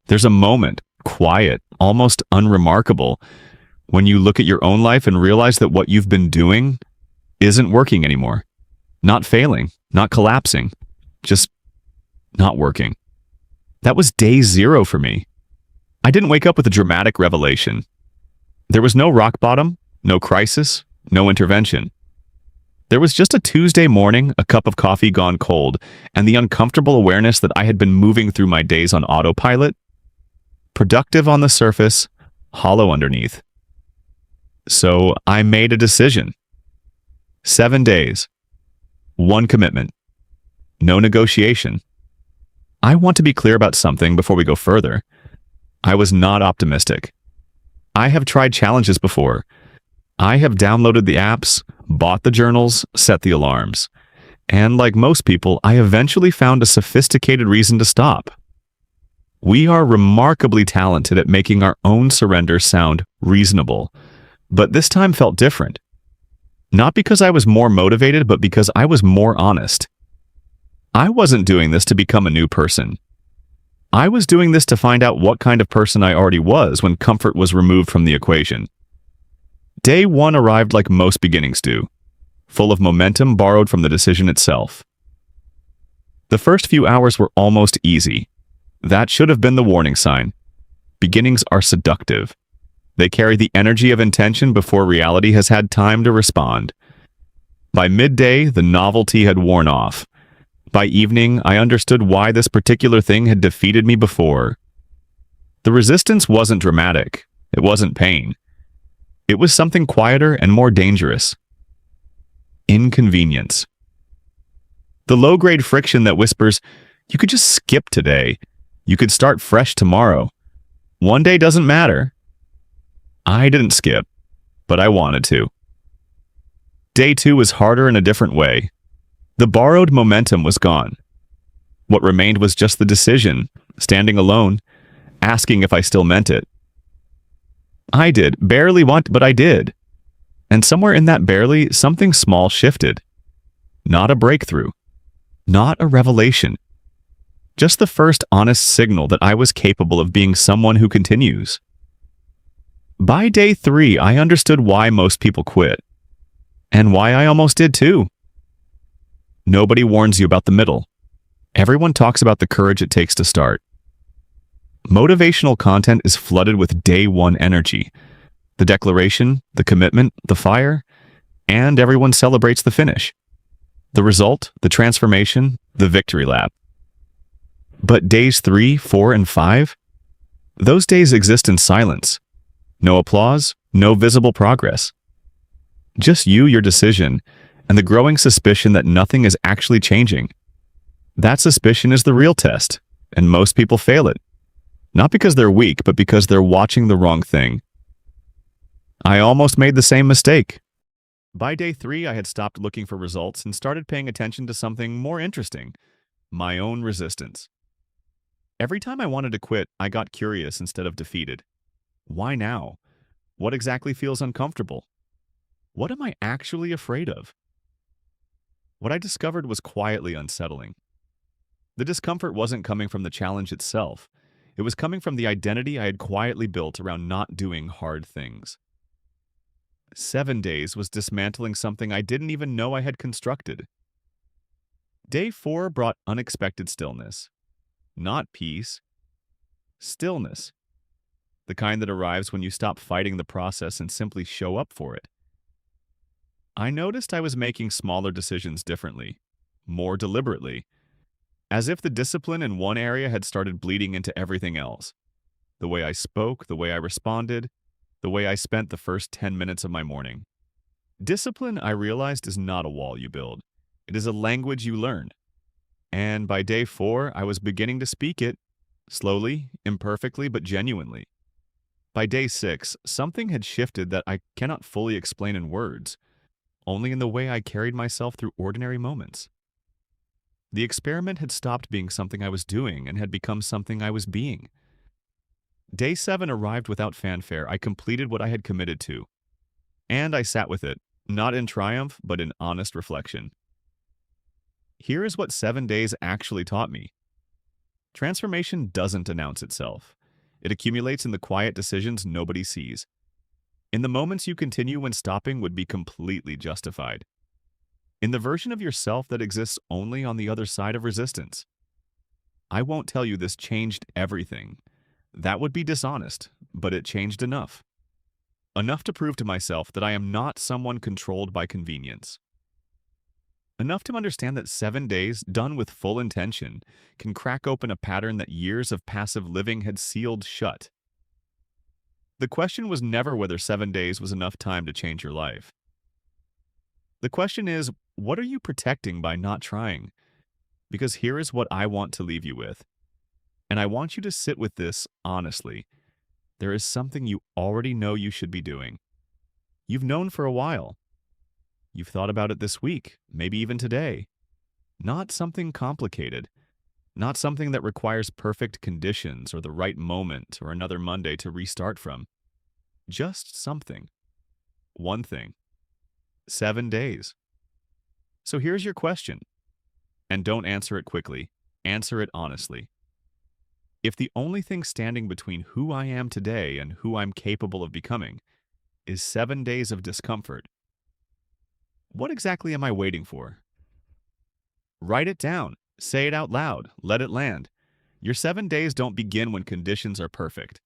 There's a moment, quiet, almost unremarkable, when you look at your own life and realize that what you've been doing isn't working anymore. Not failing, not collapsing, just not working. That was day zero for me. I didn't wake up with a dramatic revelation. There was no rock bottom, no crisis, no intervention. There was just a Tuesday morning, a cup of coffee gone cold, and the uncomfortable awareness that I had been moving through my days on autopilot, productive on the surface, hollow underneath. So I made a decision. 7 days. One commitment. No negotiation. I want to be clear about something before we go further. I was not optimistic. I have tried challenges before. I have downloaded the apps, bought the journals, set the alarms. And like most people, I eventually found a sophisticated reason to stop. We are remarkably talented at making our own surrender sound reasonable, but this time felt different. Not because I was more motivated, but because I was more honest. I wasn't doing this to become a new person. I was doing this to find out what kind of person I already was when comfort was removed from the equation. Day one arrived like most beginnings do, full of momentum borrowed from the decision itself. The first few hours were almost easy. That should have been the warning sign. Beginnings are seductive. They carry the energy of intention before reality has had time to respond. By midday, the novelty had worn off. By evening, I understood why this particular thing had defeated me before. The resistance wasn't dramatic. It wasn't pain. It was something quieter and more dangerous. Inconvenience. The low-grade friction that whispers, you could just skip today. You could start fresh tomorrow. One day doesn't matter. I didn't skip, but I wanted to. Day two was harder in a different way. The borrowed momentum was gone. What remained was just the decision, standing alone, asking if I still meant it. I did, barely want, but I did. And somewhere in that barely, something small shifted. Not a breakthrough. Not a revelation. Just the first honest signal that I was capable of being someone who continues. By day three, I understood why most people quit. And why I almost did too. Nobody warns you about the middle. Everyone talks about the courage it takes to start. Motivational content is flooded with day one energy. The declaration, the commitment, the fire, and everyone celebrates the finish. The result, the transformation, the victory lap. But days 3, 4, and 5? Those days exist in silence. No applause, no visible progress. Just you, your decision, and the growing suspicion that nothing is actually changing. That suspicion is the real test, and most people fail it. Not because they're weak, but because they're watching the wrong thing. I almost made the same mistake. By day 3, I had stopped looking for results and started paying attention to something more interesting, my own resistance. Every time I wanted to quit, I got curious instead of defeated. Why now? What exactly feels uncomfortable? What am I actually afraid of? What I discovered was quietly unsettling. The discomfort wasn't coming from the challenge itself. It was coming from the identity I had quietly built around not doing hard things. 7 days was dismantling something I didn't even know I had constructed. Day 4 brought unexpected stillness. Not peace. Stillness. The kind that arrives when you stop fighting the process and simply show up for it. I noticed I was making smaller decisions differently, more deliberately, as if the discipline in one area had started bleeding into everything else. The way I spoke, the way I responded, the way I spent the first 10 minutes of my morning. Discipline, I realized, is not a wall you build. It is a language you learn. And by day 4, I was beginning to speak it, slowly, imperfectly, but genuinely. By day 6, something had shifted that I cannot fully explain in words, only in the way I carried myself through ordinary moments. The experiment had stopped being something I was doing and had become something I was being. Day 7 arrived without fanfare. I completed what I had committed to. And I sat with it, not in triumph, but in honest reflection. Here is what 7 days actually taught me. Transformation doesn't announce itself. It accumulates in the quiet decisions nobody sees. In the moments you continue when stopping would be completely justified. In the version of yourself that exists only on the other side of resistance. I won't tell you this changed everything. That would be dishonest, but it changed enough. Enough to prove to myself that I am not someone controlled by convenience. Enough to understand that 7 days, done with full intention, can crack open a pattern that years of passive living had sealed shut. The question was never whether 7 days was enough time to change your life. The question is, what are you protecting by not trying? Because here is what I want to leave you with. And I want you to sit with this honestly. There is something you already know you should be doing. You've known for a while. You've thought about it this week, maybe even today. Not something complicated. Not something that requires perfect conditions or the right moment or another Monday to restart from. Just something. One thing. 7 days. So here's your question. And don't answer it quickly. Answer it honestly. If the only thing standing between who I am today and who I'm capable of becoming is 7 days of discomfort, what exactly am I waiting for? Write it down. Say it out loud. Let it land. Your 7 days don't begin when conditions are perfect.